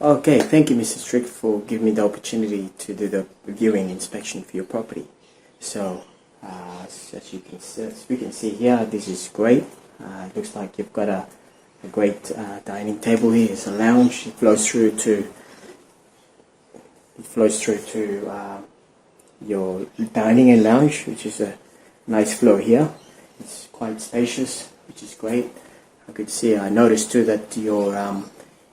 Okay, thank you, Mr. Strick, for giving me the opportunity to do the viewing inspection for your property. So, as we can see here, this is great. It looks like you've got a great dining table here. It's a lounge. It flows through to your dining and lounge, which is a nice flow here. It's quite spacious, which is great. I noticed too that your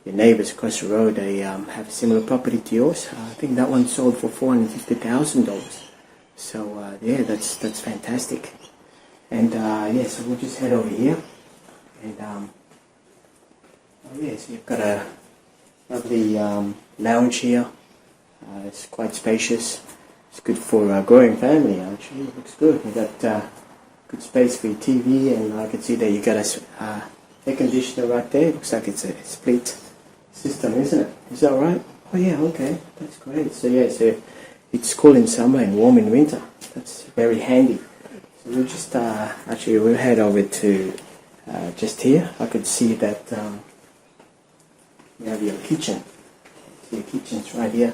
neighbours across the road, they have a similar property to yours. I think that one sold for $450,000. So yeah, that's fantastic. And so we'll just head over here. And so you've got a lovely lounge here. It's quite spacious. It's good for a growing family, actually. It looks good. You've got good space for your TV, and I can see that you got a air conditioner right there. It looks like it's a split system, isn't it? Is that right? Oh yeah, okay. That's great. So yeah, so it's cool in summer and warm in winter. That's very handy. So we'll just, we'll head over to just here. I could see that you have your kitchen. So your kitchen's right here.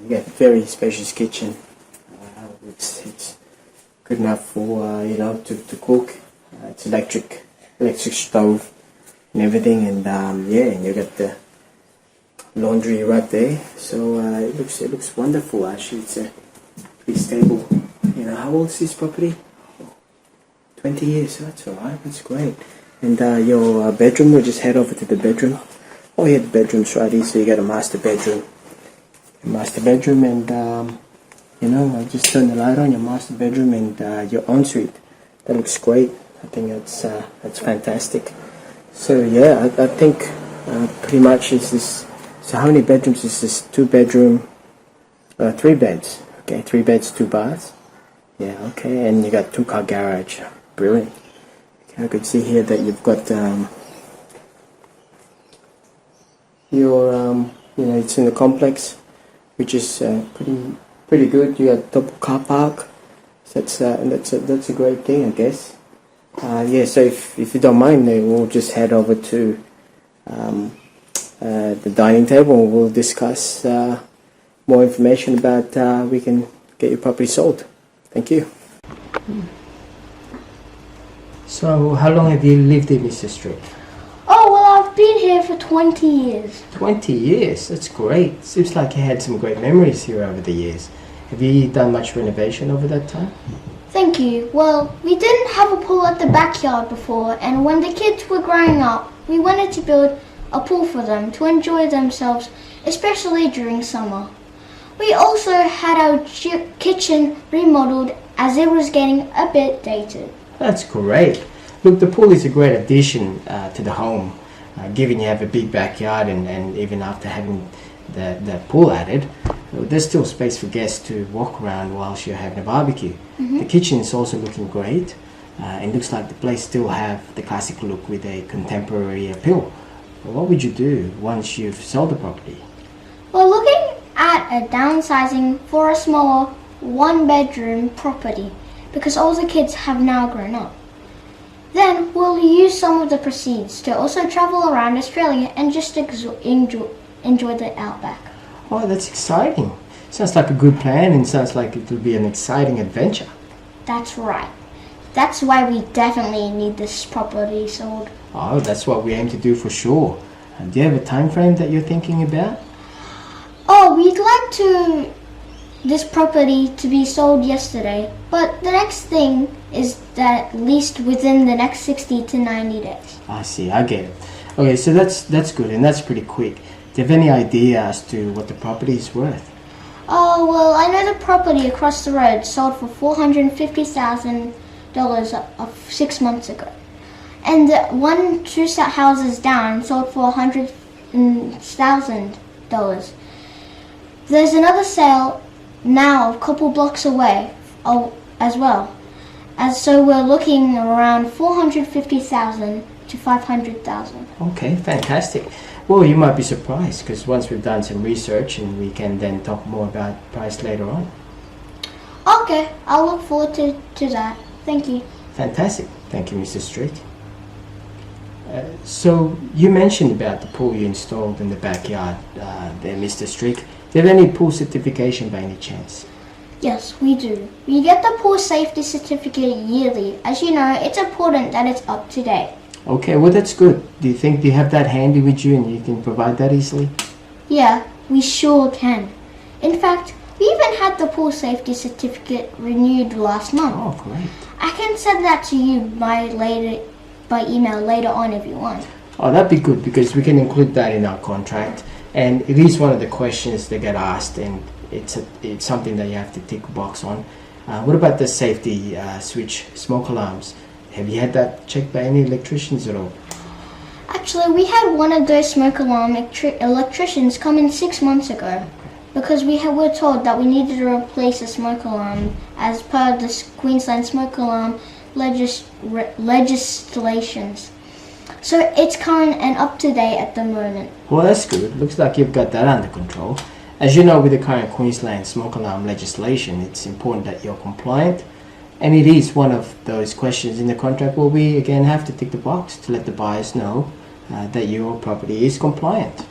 You got a very spacious kitchen. It's good enough for to cook. It's electric stove and everything, and and you got the laundry right there. So it looks wonderful. Actually, it's a pretty stable. How old is this property? 20 years. So that's alright. That's great. And your bedroom. We'll just head over to the bedroom. Oh yeah, the bedroom's right here. So you got a master bedroom. And I just turned the light on your master bedroom and your ensuite. That looks great. I think that's fantastic. So yeah, I think pretty much is this. So how many bedrooms is this? 2 bedroom, 3 beds. Okay, 3 beds, 2 baths. Yeah, okay, and you got 2-car garage. Brilliant. Okay, I could see here that you've got it's in the complex, which is pretty good. You got double car park. So that's a great thing, I guess. So if you don't mind, then we'll just head over to the dining table and we'll discuss more information about we can get your property sold. Thank you. So, how long have you lived in Mr. Strick? Oh, well, I've been here for 20 years. 20 years? That's great. Seems like you had some great memories here over the years. Have you done much renovation over that time? Thank you. Well, we didn't have a pool at the backyard before, and when the kids were growing up, we wanted to build a pool for them to enjoy themselves, especially during summer. We also had our kitchen remodeled as it was getting a bit dated. That's great. Look, the pool is a great addition to the home, given you have a big backyard and even after having the pool added, there's still space for guests to walk around whilst you're having a barbecue. Mm-hmm. The kitchen is also looking great. It looks like the place still have the classic look with a contemporary appeal. What would you do once you've sold the property? We're looking at a downsizing for a smaller 1-bedroom property because all the kids have now grown up. Then we'll use some of the proceeds to also travel around Australia and just enjoy the outback. Oh, that's exciting. Sounds like a good plan and sounds like it will be an exciting adventure. That's right. That's why we definitely need this property sold. Oh, that's what we aim to do for sure. Do you have a time frame that you're thinking about? Oh, we'd like this property to be sold yesterday, but the next thing is that at least within the next 60 to 90 days. I see, I get it. Okay, so that's good and that's pretty quick. Do you have any idea as to what the property is worth? Oh, well, I know the property across the road sold for $450,000 of 6 months ago. And the 2 houses down sold for $100,000. There's another sale now a couple blocks away as well. So we're looking around $450,000 to $500,000. Okay, fantastic. Well, you might be surprised because once we've done some research and we can then talk more about price later on. Okay, I'll look forward to that. Thank you. Fantastic. Thank you, Mr. Strick. So you mentioned about the pool you installed in the backyard there, Mr. Strick. Do you have any pool certification by any chance? Yes, we do. We get the pool safety certificate yearly. As you know, it's important that it's up to date. Okay, well that's good. Do you have that handy with you and you can provide that easily? Yeah, we sure can. In fact, we even had the pool safety certificate renewed last month. Oh, great. I can send that to you by email later on if you want. Oh, that'd be good because we can include that in our contract. And it is one of the questions that get asked, and it's something that you have to tick a box on. What about the safety switch smoke alarms? Have you had that checked by any electricians at all? Actually, we had one of those smoke alarm electricians come in 6 months ago because were told that we needed to replace the smoke alarm as per the Queensland smoke alarm legislations. So it's current and up to date at the moment. Well, that's good. Looks like you've got that under control. As you know, with the current Queensland smoke alarm legislation, it's important that you're compliant. And it is one of those questions in the contract where we again have to tick the box to let the buyers know that your property is compliant.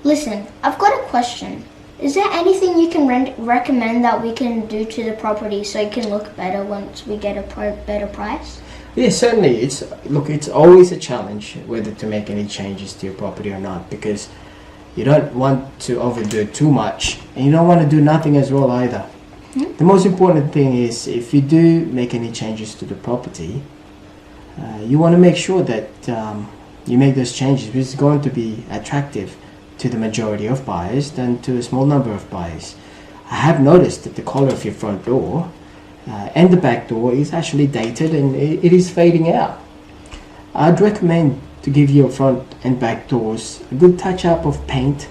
Listen, I've got a question. Is there anything you can recommend that we can do to the property so it can look better once we get a better price? Yeah, certainly. It's always a challenge whether to make any changes to your property or not, because you don't want to overdo it too much and you don't want to do nothing as well either. The most important thing is if you do make any changes to the property, you want to make sure that you make those changes which is going to be attractive to the majority of buyers than to a small number of buyers. I have noticed that the color of your front door and the back door is actually dated and it is fading out. I'd recommend to give your front and back doors a good touch up of paint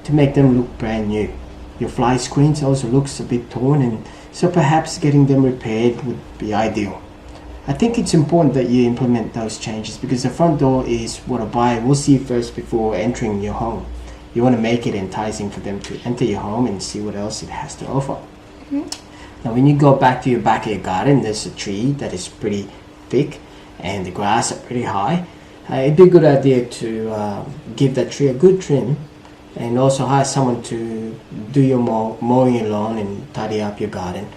to make them look brand new. Your fly screens also looks a bit torn, and so perhaps getting them repaired would be ideal. I think it's important that you implement those changes because the front door is what a buyer will see first before entering your home. You want to make it enticing for them to enter your home and see what else it has to offer. Now when you go back to your backyard garden, there's a tree that is pretty thick and the grass are pretty high. It'd be a good idea to give that tree a good trim and also hire someone to do your mowing your lawn and tidy up your garden.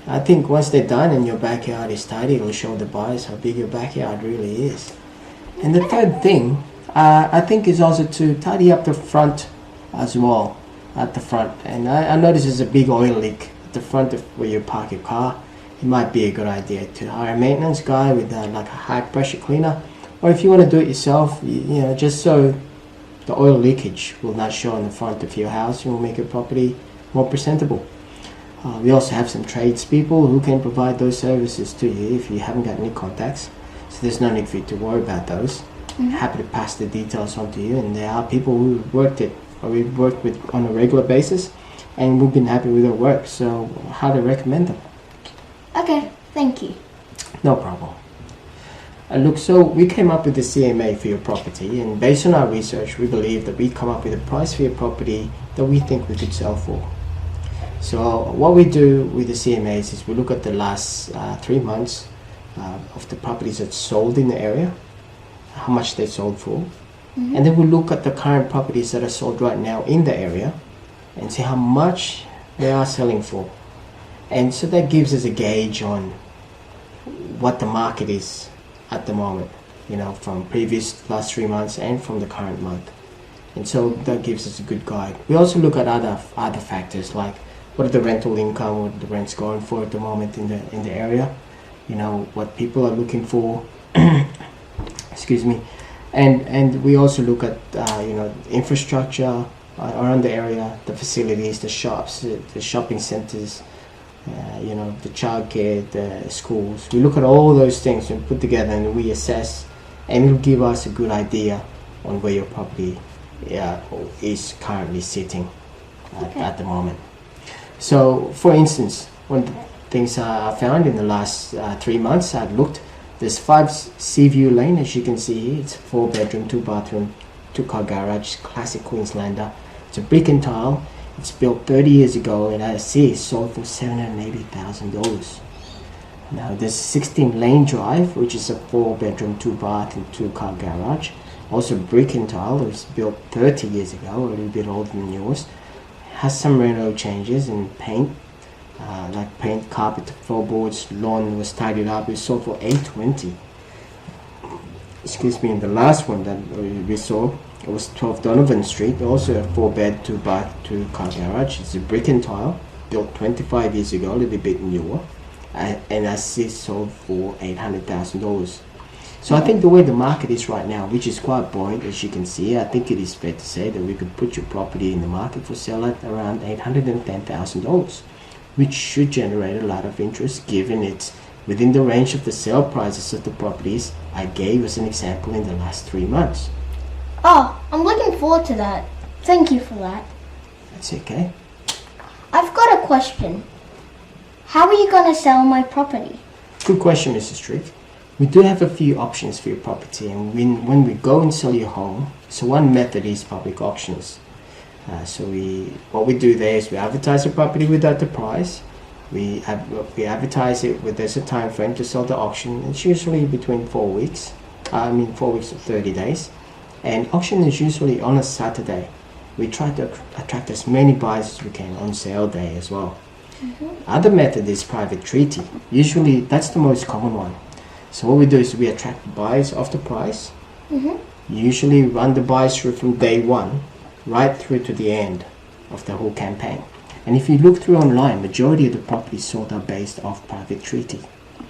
I think once they're done and your backyard is tidy, it'll show the buyers how big your backyard really is. And the third thing, I think, is also to tidy up the front as well, at the front. And I notice there's a big oil leak at the front of where you park your car. It might be a good idea to hire a maintenance guy with like a high pressure cleaner. Or if you want to do it yourself, you know, just so the oil leakage will not show on the front of your house, it will make your property more presentable. We also have some tradespeople who can provide those services to you if you haven't got any contacts. So there's no need for you to worry about those. Happy to pass the details on to you, and there are people who we've worked with on a regular basis and we've been happy with their work, so highly recommend them. Okay, thank you. No problem. Look, so we came up with the CMA for your property, and based on our research, we believe that we come up with a price for your property that we think we could sell for. So what we do with the CMAs is we look at the last 3 months of the properties that sold in the area, how much they sold for, and then we look at the current properties that are sold right now in the area and see how much they are selling for. And so that gives us a gauge on what the market is at the moment, you know, from previous last 3 months and from the current month. And so that gives us a good guide. We also look at other factors like what are the rental income, what the rent's going for at the moment in the area, you know, what people are looking for, excuse me, and we also look at you know, infrastructure around the area, the facilities, the shops, the shopping centers, you know, the childcare, the schools. We look at all those things and put together and we assess, and it'll give us a good idea on where your property is currently sitting at the moment. So, for instance, one of the things I found in the last 3 months, I've looked, there's 5 Seaview Lane, as you can see here. It's a 4-bedroom, 2-bathroom, 2-car garage, classic Queenslander. It's a brick and tile. It's built 30 years ago, and as I see, it's sold for $780,000. Now there's 16 lane drive, which is a 4-bedroom, 2-bath and 2-car garage. Also brick and tile. It was built 30 years ago, a little bit older than yours. Has some reno changes in paint, like paint, carpet, floorboards, lawn was tidied up. It sold for $820. Excuse me. And the last one that we saw, it was 12 Donovan Street, also a 4-bed, 2-bath, 2-car garage. It's a brick and tile, built 25 years ago, a little bit newer. And I see sold for $800,000. So I think the way the market is right now, which is quite buoyant, as you can see, I think it is fair to say that we could put your property in the market for sale at around $810,000, which should generate a lot of interest given it's within the range of the sale prices of the properties I gave as an example in the last 3 months. Oh, I'm looking forward to that. Thank you for that. That's okay. I've got a question. How are you going to sell my property? Good question, Mrs. Strick. We do have a few options for your property, and when we go and sell your home, so one method is public auctions. What we do there is we advertise the property without the price. We advertise it with there's a time frame to sell the auction. It's usually between 4 weeks. 4 weeks or 30 days. And auction is usually on a Saturday. We try to attract as many buyers as we can on sale day as well. Other method is private treaty. Usually that's the most common one. So what we do is we attract buyers off the price. Usually run the buyers through from day one right through to the end of the whole campaign. And if you look through online, majority of the properties sold are based off private treaty.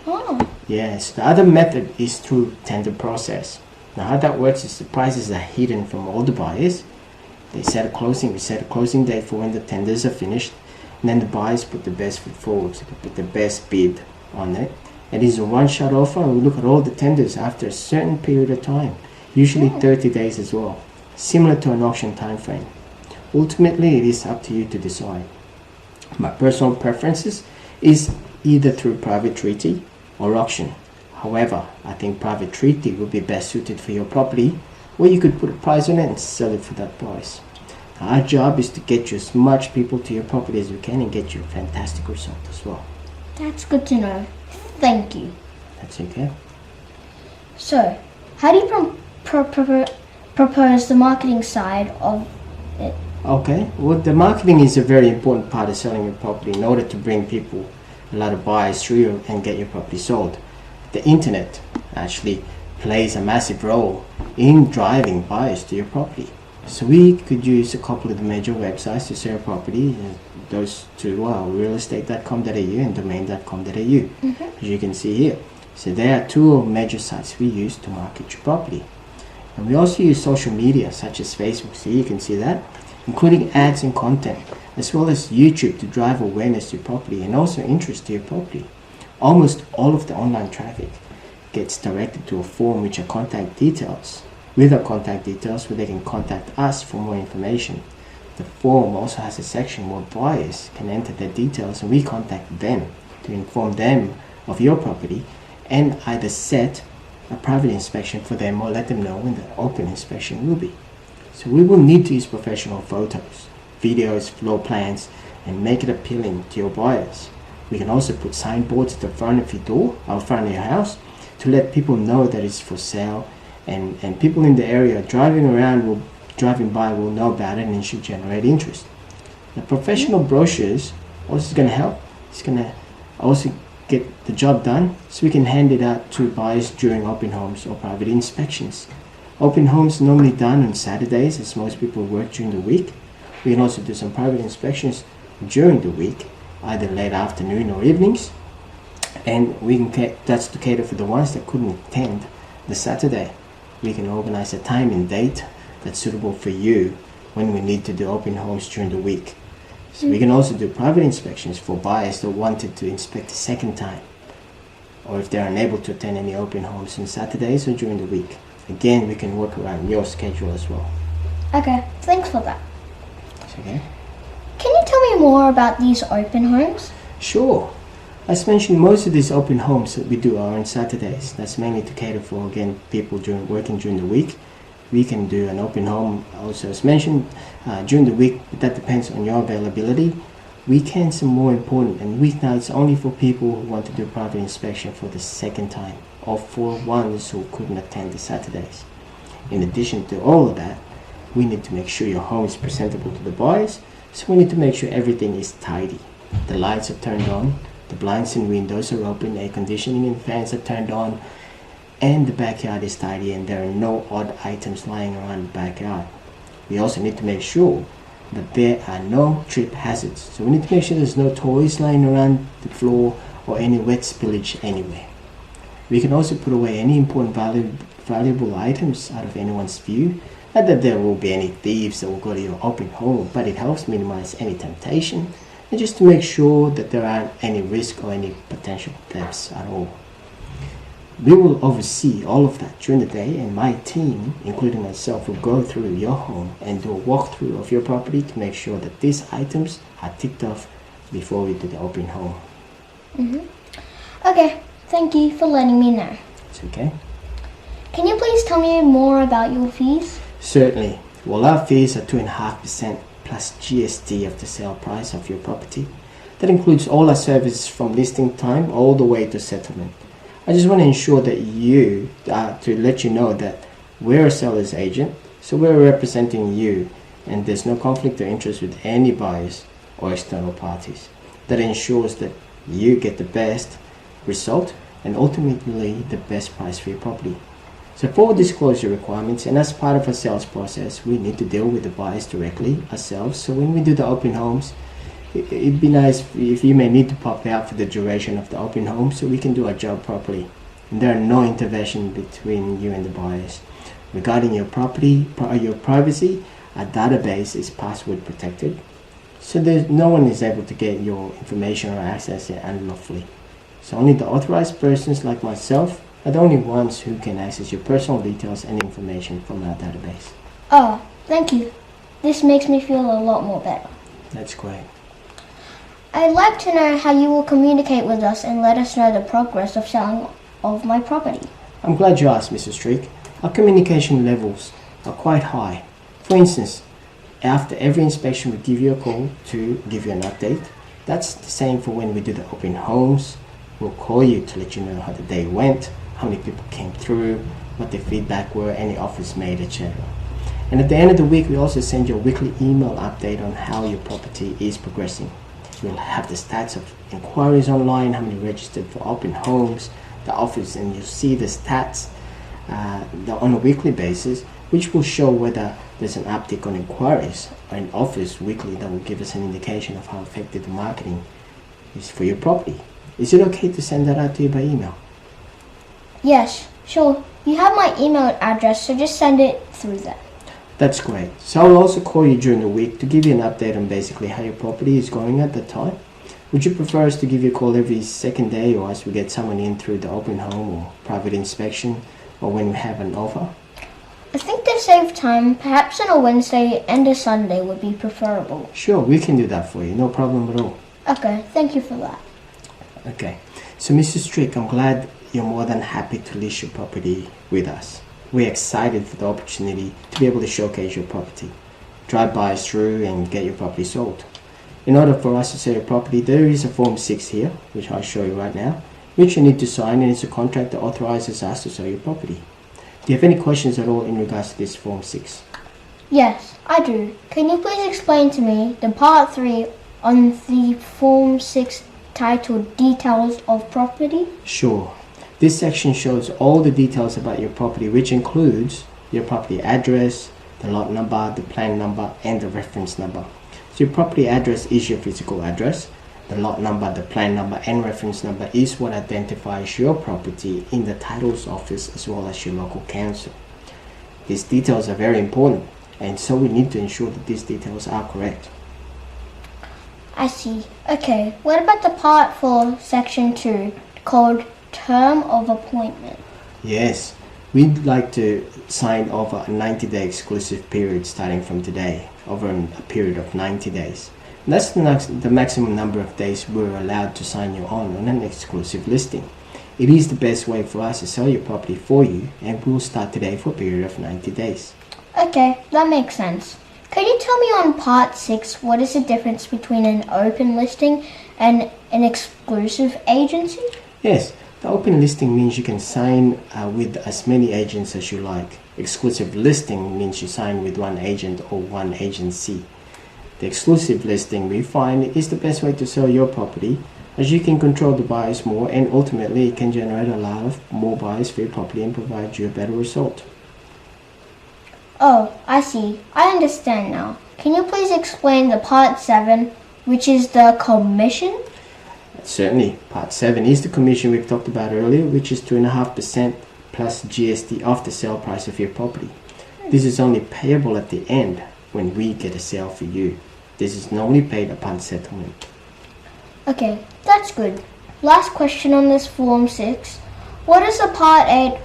Oh. Yes, the other method is through tender process. Now how that works is the prices are hidden from all the buyers. We set a closing date for when the tenders are finished. And then the buyers put the best foot forward, so they put the best bid on it. It is a one-shot offer, and we look at all the tenders after a certain period of time, usually 30 days as well, similar to an auction time frame. Ultimately, it is up to you to decide. My personal preferences is either through private treaty or auction. However, I think private treaty would be best suited for your property, where you could put a price on it and sell it for that price. Our job is to get you as much people to your property as we can and get you a fantastic result as well. That's good to know. Thank you. That's okay. So, how do you propose the marketing side of it? Okay, well, the marketing is a very important part of selling your property in order to bring people, a lot of buyers through you and get your property sold. The internet actually plays a massive role in driving buyers to your property. So we could use a couple of the major websites to sell your property. Those two are realestate.com.au and domain.com.au, as you can see here. So there are two major sites we use to market your property. And we also use social media such as Facebook, so you can see that, including ads and content, as well as YouTube to drive awareness to your property and also interest to your property. Almost all of the online traffic gets directed to a form which are contact details. With our contact details where they can contact us for more information. The form also has a section where buyers can enter their details and we contact them to inform them of your property and either set a private inspection for them or let them know when the open inspection will be. So we will need to use professional photos, videos, floor plans and make it appealing to your buyers. We can also put signboards at the front of your door or front of your house to let people know that it's for sale. And people in the area driving by will know about it and it should generate interest. The professional brochures also going to help. It's going to also get the job done so we can hand it out to buyers during open homes or private inspections. Open homes normally done on Saturdays as most people work during the week. We can also do some private inspections during the week, either late afternoon or evenings. And that's to cater for the ones that couldn't attend the Saturday. We can organize a time and date that's suitable for you when we need to do open homes during the week. So we can also do private inspections for buyers that wanted to inspect a second time, or if they're unable to attend any open homes on Saturdays or during the week. Again, we can work around your schedule as well. Okay, thanks for that. It's okay. Can you tell me more about these open homes? Sure. As mentioned, most of these open homes that we do are on Saturdays. That's mainly to cater for, again, people working during the week. We can do an open home also, as mentioned, during the week. But that depends on your availability. Weekends are more important, and weeknights only for people who want to do private inspection for the second time, or for ones who couldn't attend the Saturdays. In addition to all of that, we need to make sure your home is presentable to the buyers, so we need to make sure everything is tidy. The lights are turned on, the blinds and windows are open, air conditioning and fans are turned on, and the backyard is tidy and there are no odd items lying around the backyard. We also need to make sure that there are no trip hazards. So we need to make sure there's no toys lying around the floor or any wet spillage anywhere. We can also put away any important valuable items out of anyone's view. Not that there will be any thieves that will go to your open home, but it helps minimize any temptation and just to make sure that there aren't any risk or any potential thefts at all. We will oversee all of that during the day, and my team, including myself, will go through your home and do a walkthrough of your property to make sure that these items are ticked off before we do the open home. Okay, thank you for letting me know. It's okay. Can you please tell me more about your fees? Certainly. Well, our fees are 2.5% plus GST of the sale price of your property. That includes all our services from listing time all the way to settlement. I just want to ensure that to let you know that we're a seller's agent, so we're representing you, and there's no conflict of interest with any buyers or external parties. That ensures that you get the best result and ultimately the best price for your property. So for disclosure requirements and as part of our sales process, we need to deal with the buyers directly ourselves. So when we do the open homes, it'd be nice if you may need to pop out for the duration of the open home so we can do our job properly. And there are no intervention between you and the buyers. Regarding your property, your privacy, our database is password protected. So no one is able to get your information or access it unlawfully. So only the authorized persons like myself are the only ones who can access your personal details and information from our database. Oh, thank you. This makes me feel a lot more better. That's great. I'd like to know how you will communicate with us and let us know the progress of selling of my property. I'm glad you asked, Mrs. Streak. Our communication levels are quite high. For instance, after every inspection we give you a call to give you an update. That's the same for when we do the open homes. We'll call you to let you know how the day went, how many people came through, what their feedback were, any offers made, etc. And at the end of the week, we also send you a weekly email update on how your property is progressing. We'll have the stats of inquiries online, how many registered for open homes, the offers, and you'll see the stats on a weekly basis, which will show whether there's an uptick on inquiries and offers weekly. That will give us an indication of how effective the marketing is for your property. Is it okay to send that out to you by email? Yes, sure. You have my email address, so just send it through there. That's great. So I'll also call you during the week to give you an update on basically how your property is going at the time. Would you prefer us to give you a call every second day, or as we get someone in through the open home or private inspection, or when we have an offer? I think to save time, perhaps on a Wednesday and a Sunday would be preferable. Sure, we can do that for you. No problem at all. Okay, thank you for that. Okay. So Mrs. Strick, I'm glad you're more than happy to list your property with us. We're excited for the opportunity to be able to showcase your property, drive buyers through and get your property sold. In order for us to sell your property, there is a Form 6 here, which I'll show you right now, which you need to sign, and it's a contract that authorizes us to sell your property. Do you have any questions at all in regards to this Form 6? Yes, I do. Can you please explain to me the Part 3 on the Form 6 titled Details of Property? Sure. This section shows all the details about your property, which includes your property address, the lot number, the plan number, and the reference number. So your property address is your physical address. The lot number, the plan number, and reference number is what identifies your property in the titles office as well as your local council. These details are very important, and so we need to ensure that these details are correct. I see. Okay, what about the Part 4, Section 2, called Term of Appointment? Yes, we'd like to sign over a 90-day exclusive period starting from today, over a period of 90 days. And that's the maximum number of days we're allowed to sign you on an exclusive listing. It is the best way for us to sell your property for you, and we'll start today for a period of 90 days. Okay, that makes sense. Could you tell me on part 6 what is the difference between an open listing and an exclusive agency? Yes, the open listing means you can sign with as many agents as you like. Exclusive listing means you sign with one agent or one agency. The exclusive listing we find is the best way to sell your property, as you can control the buyers more, and ultimately it can generate a lot of more buyers for your property and provide you a better result. Oh, I see. I understand now. Can you please explain the part 7, which is the commission? Certainly. Part 7 is the commission we've talked about earlier, which is 2.5% plus GST off the sale price of your property. This is only payable at the end when we get a sale for you. This is normally paid upon settlement. Okay, that's good. Last question on this Form 6. What is the Part 8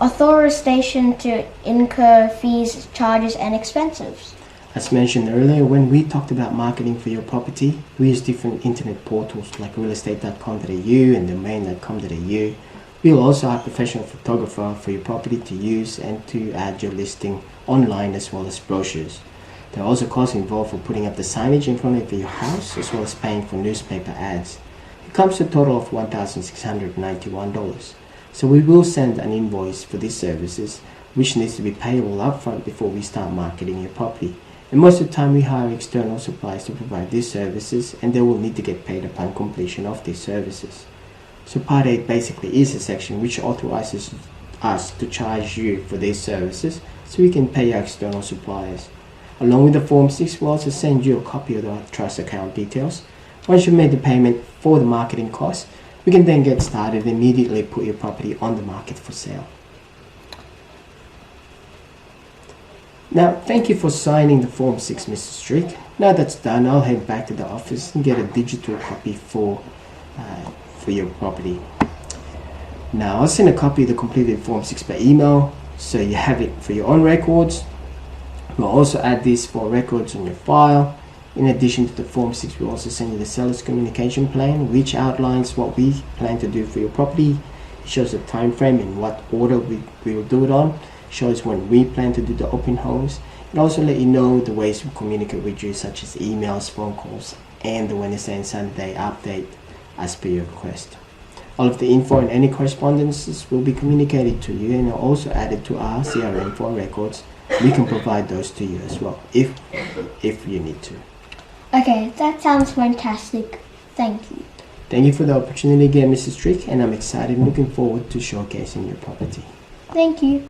authorization to incur fees, charges, and expenses? As mentioned earlier, when we talked about marketing for your property, we use different internet portals like realestate.com.au and domain.com.au. We'll also have a professional photographer for your property to use and to add your listing online, as well as brochures. There are also costs involved for putting up the signage in front of your house, as well as paying for newspaper ads. It comes to a total of $1,691. So we will send an invoice for these services, which needs to be payable upfront before we start marketing your property. And most of the time we hire external suppliers to provide these services, and they will need to get paid upon completion of these services. So Part 8 basically is a section which authorizes us to charge you for these services, so we can pay our external suppliers. Along with the Form 6, we'll also send you a copy of the trust account details. Once you've made the payment for the marketing costs, we can then get started and immediately put your property on the market for sale. Now, thank you for signing the Form 6, Mr. Strick. Now that's done, I'll head back to the office and get a digital copy for your property. Now, I'll send a copy of the completed Form 6 by email, so you have it for your own records. We'll also add this for records on your file. In addition to the Form 6, we'll also send you the seller's communication plan, which outlines what we plan to do for your property. It shows the time frame and what order we will do it on. It shows when we plan to do the open homes. It also let you know the ways we communicate with you, such as emails, phone calls, and the Wednesday and Sunday update as per your request. All of the info and any correspondences will be communicated to you and are also added to our CRM for records. We can provide those to you as well if you need to. Okay, that sounds fantastic. Thank you. Thank you for the opportunity again, Mrs. Strick, and I'm excited and looking forward to showcasing your property. Thank you.